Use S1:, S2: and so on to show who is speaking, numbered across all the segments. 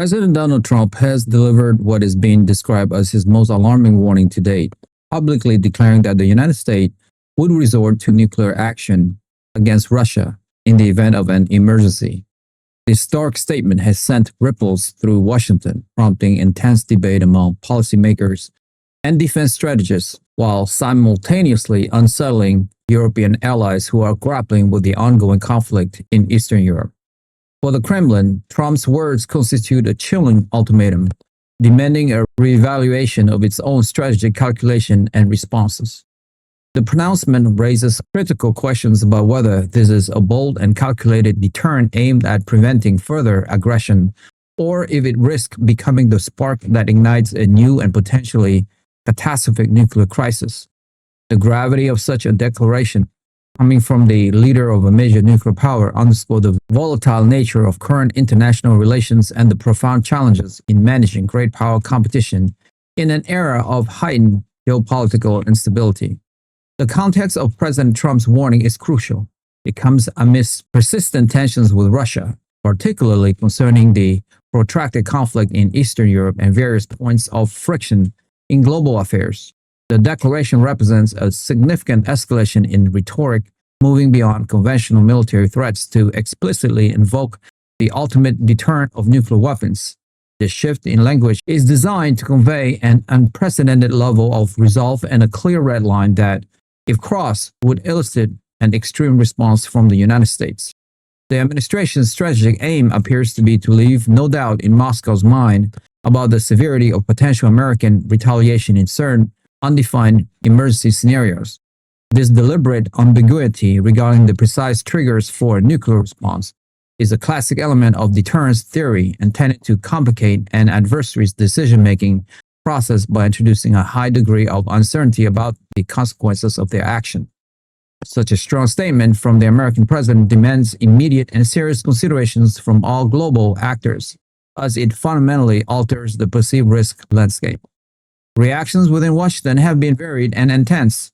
S1: President Donald Trump has delivered what is being described as his most alarming warning to date, publicly declaring that the United States would resort to nuclear action against Russia in the event of an emergency. This stark statement has sent ripples through Washington, prompting intense debate among policymakers and defense strategists, while simultaneously unsettling European allies who are grappling with the ongoing conflict in Eastern Europe. For the Kremlin, Trump's words constitute a chilling ultimatum, demanding a reevaluation of its own strategic calculation and responses. The pronouncement raises critical questions about whether this is a bold and calculated deterrent aimed at preventing further aggression, or if it risks becoming the spark that ignites a new and potentially catastrophic nuclear crisis. The gravity of such a declaration, coming from the leader of a major nuclear power, underscores the volatile nature of current international relations and the profound challenges in managing great power competition in an era of heightened geopolitical instability. The context of President Trump's warning is crucial. It comes amidst persistent tensions with Russia, particularly concerning the protracted conflict in Eastern Europe and various points of friction in global affairs. The declaration represents a significant escalation in rhetoric, moving beyond conventional military threats to explicitly invoke the ultimate deterrent of nuclear weapons. This shift in language is designed to convey an unprecedented level of resolve and a clear red line that, if crossed, would elicit an extreme response from the United States. The administration's strategic aim appears to be to leave no doubt in Moscow's mind about the severity of potential American retaliation in certain undefined emergency scenarios. This deliberate ambiguity regarding the precise triggers for a nuclear response is a classic element of deterrence theory intended to complicate an adversary's decision-making process by introducing a high degree of uncertainty about the consequences of their action. Such a strong statement from the American president demands immediate and serious considerations from all global actors, as it fundamentally alters the perceived risk landscape. Reactions within Washington have been varied and intense.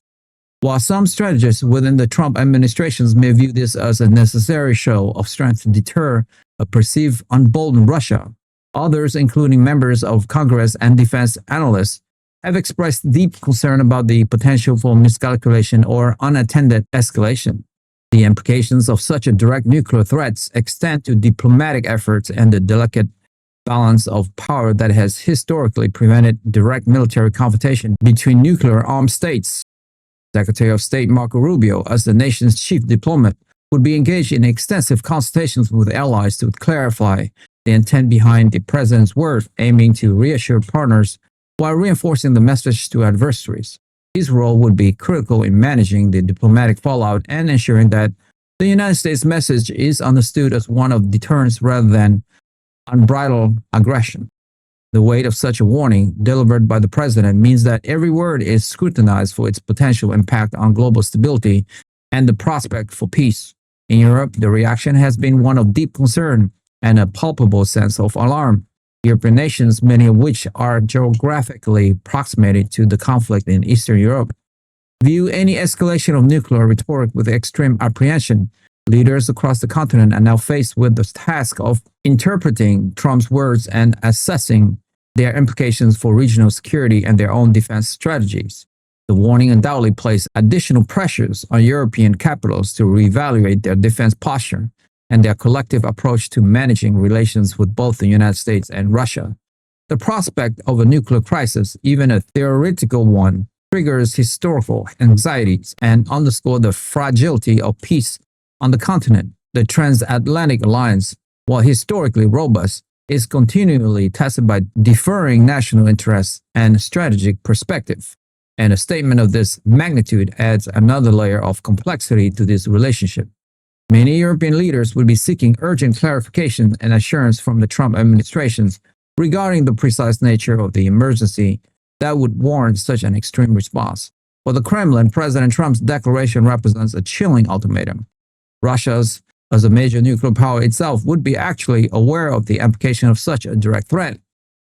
S1: While some strategists within the Trump administration may view this as a necessary show of strength to deter a perceived emboldened Russia, others, including members of Congress and defense analysts, have expressed deep concern about the potential for miscalculation or unattended escalation. The implications of such a direct nuclear threat extend to diplomatic efforts and the delicate balance of power that has historically prevented direct military confrontation between nuclear-armed states. Secretary of State Marco Rubio, as the nation's chief diplomat, would be engaged in extensive consultations with allies to clarify the intent behind the president's words, aiming to reassure partners while reinforcing the message to adversaries. His role would be critical in managing the diplomatic fallout and ensuring that the United States message is understood as one of deterrence rather than unbridled aggression. The weight of such a warning delivered by the president means that every word is scrutinized for its potential impact on global stability and the prospect for peace. In Europe, the reaction has been one of deep concern and a palpable sense of alarm. European nations, many of which are geographically proximate to the conflict in Eastern Europe, view any escalation of nuclear rhetoric with extreme apprehension. Leaders across the continent are now faced with the task of interpreting Trump's words and assessing their implications for regional security and their own defense strategies. The warning undoubtedly places additional pressures on European capitals to reevaluate their defense posture and their collective approach to managing relations with both the United States and Russia. The prospect of a nuclear crisis, even a theoretical one, triggers historical anxieties and underscores the fragility of peace on the continent. The transatlantic alliance, while historically robust, is continually tested by differing national interests and strategic perspective. And a statement of this magnitude adds another layer of complexity to this relationship. Many European leaders would be seeking urgent clarification and assurance from the Trump administration regarding the precise nature of the emergency that would warrant such an extreme response. For the Kremlin, President Trump's declaration represents a chilling ultimatum. Russia, as a major nuclear power itself, would be actually aware of the implication of such a direct threat.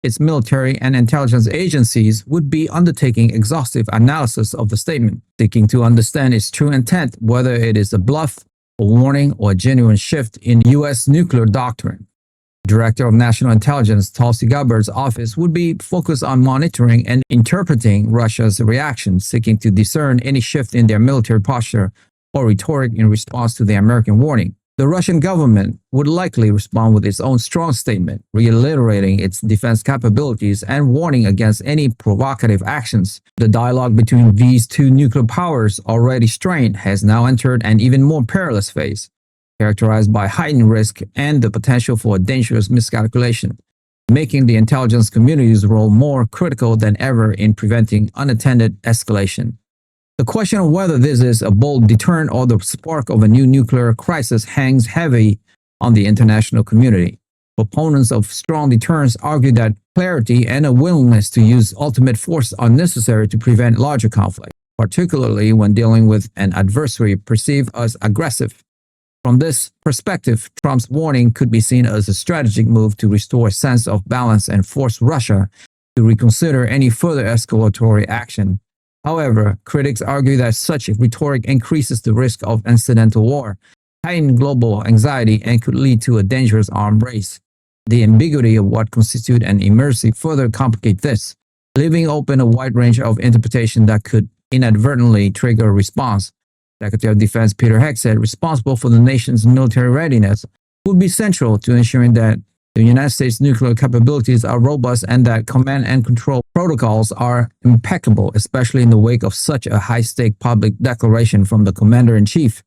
S1: Its military and intelligence agencies would be undertaking exhaustive analysis of the statement, seeking to understand its true intent, whether it is a bluff, a warning, or a genuine shift in U.S. nuclear doctrine. Director of National Intelligence Tulsi Gabbard's office would be focused on monitoring and interpreting Russia's reactions, seeking to discern any shift in their military posture or rhetoric in response to the American warning. The Russian government would likely respond with its own strong statement, reiterating its defense capabilities and warning against any provocative actions. The dialogue between these two nuclear powers, already strained, has now entered an even more perilous phase, characterized by heightened risk and the potential for a dangerous miscalculation, making the intelligence community's role more critical than ever in preventing unattended escalation. The question of whether this is a bold deterrent or the spark of a new nuclear crisis hangs heavy on the international community. Proponents of strong deterrence argue that clarity and a willingness to use ultimate force are necessary to prevent larger conflict, particularly when dealing with an adversary perceived as aggressive. From this perspective, Trump's warning could be seen as a strategic move to restore a sense of balance and force Russia to reconsider any further escalatory action. However, critics argue that such rhetoric increases the risk of incidental war, heightened global anxiety, and could lead to a dangerous arms race. The ambiguity of what constitutes an emergency further complicates this, leaving open a wide range of interpretation that could inadvertently trigger a response. Secretary of Defense Peter Hegseth, responsible for the nation's military readiness, would be central to ensuring that the United States' nuclear capabilities are robust and that command and control protocols are impeccable, especially in the wake of such a high-stake public declaration from the Commander-in-Chief.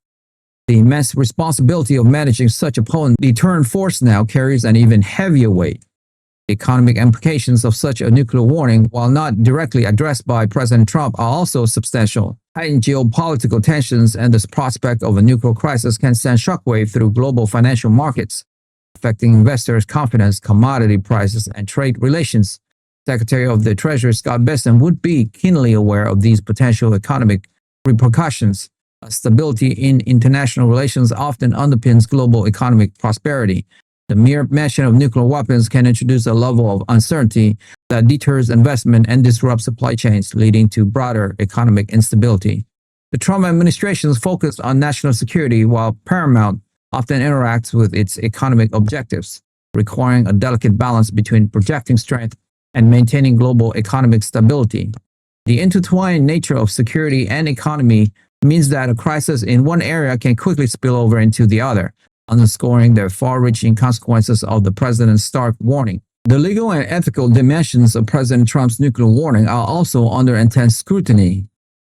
S1: The immense responsibility of managing such a potent deterrent force now carries an even heavier weight. The economic implications of such a nuclear warning, while not directly addressed by President Trump, are also substantial. Heightened geopolitical tensions and the prospect of a nuclear crisis can send shockwaves through global financial markets, affecting investors' confidence, commodity prices, and trade relations. Secretary of the Treasury Scott Bessent would be keenly aware of these potential economic repercussions. Stability in international relations often underpins global economic prosperity. The mere mention of nuclear weapons can introduce a level of uncertainty that deters investment and disrupts supply chains, leading to broader economic instability. The Trump administration's focus on national security, while paramount, often interacts with its economic objectives, requiring a delicate balance between projecting strength and maintaining global economic stability. The intertwined nature of security and economy means that a crisis in one area can quickly spill over into the other, underscoring the far-reaching consequences of the president's stark warning. The legal and ethical dimensions of President Trump's nuclear warning are also under intense scrutiny.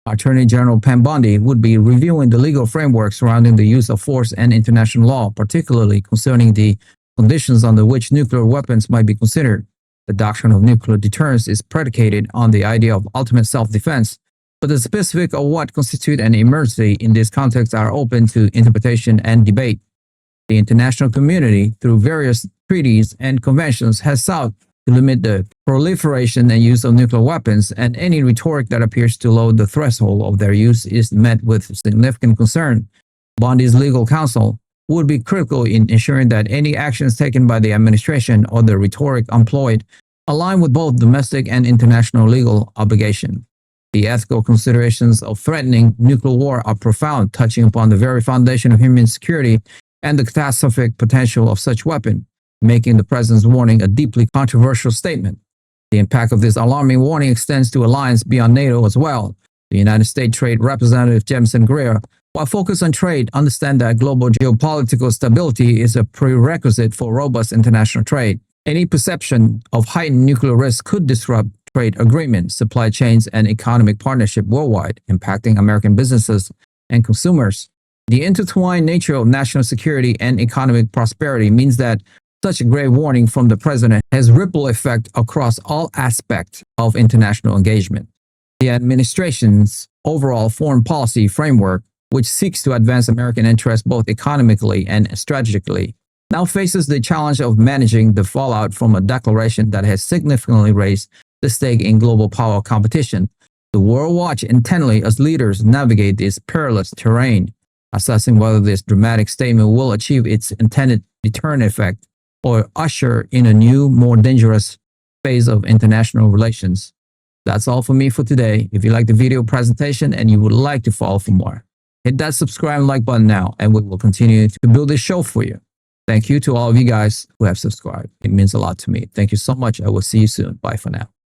S1: Attorney General Pam Bondi would be reviewing the legal framework surrounding the use of force and international law, particularly concerning the conditions under which nuclear weapons might be considered. The doctrine of nuclear deterrence is predicated on the idea of ultimate self-defense, but the specifics of what constitutes an emergency in this context are open to interpretation and debate. The international community, through various treaties and conventions, has sought to limit the proliferation and use of nuclear weapons, and any rhetoric that appears to lower the threshold of their use is met with significant concern. Bondi's legal counsel would be critical in ensuring that any actions taken by the administration or the rhetoric employed align with both domestic and international legal obligation. The ethical considerations of threatening nuclear war are profound, touching upon the very foundation of human security and the catastrophic potential of such weapon, making the president's warning a deeply controversial statement. The impact of this alarming warning extends to alliances beyond NATO as well. The United States Trade Representative Jameson Greer, while focused on trade, understands that global geopolitical stability is a prerequisite for robust international trade. Any perception of heightened nuclear risk could disrupt trade agreements, supply chains, and economic partnership worldwide, impacting American businesses and consumers. The intertwined nature of national security and economic prosperity means that such a grave warning from the president has ripple effect across all aspects of international engagement. The administration's overall foreign policy framework, which seeks to advance American interests both economically and strategically, now faces the challenge of managing the fallout from a declaration that has significantly raised the stake in global power competition. The world watch intently as leaders navigate this perilous terrain, assessing whether this dramatic statement will achieve its intended deterrent effect or usher in a new, more dangerous phase of international relations. That's all for me for today. If you like the video presentation and you would like to follow for more, hit that subscribe and like button now, and we will continue to build this show for you. Thank you to all of you guys who have subscribed. It means a lot to me. Thank you so much. I will see you soon. Bye for now.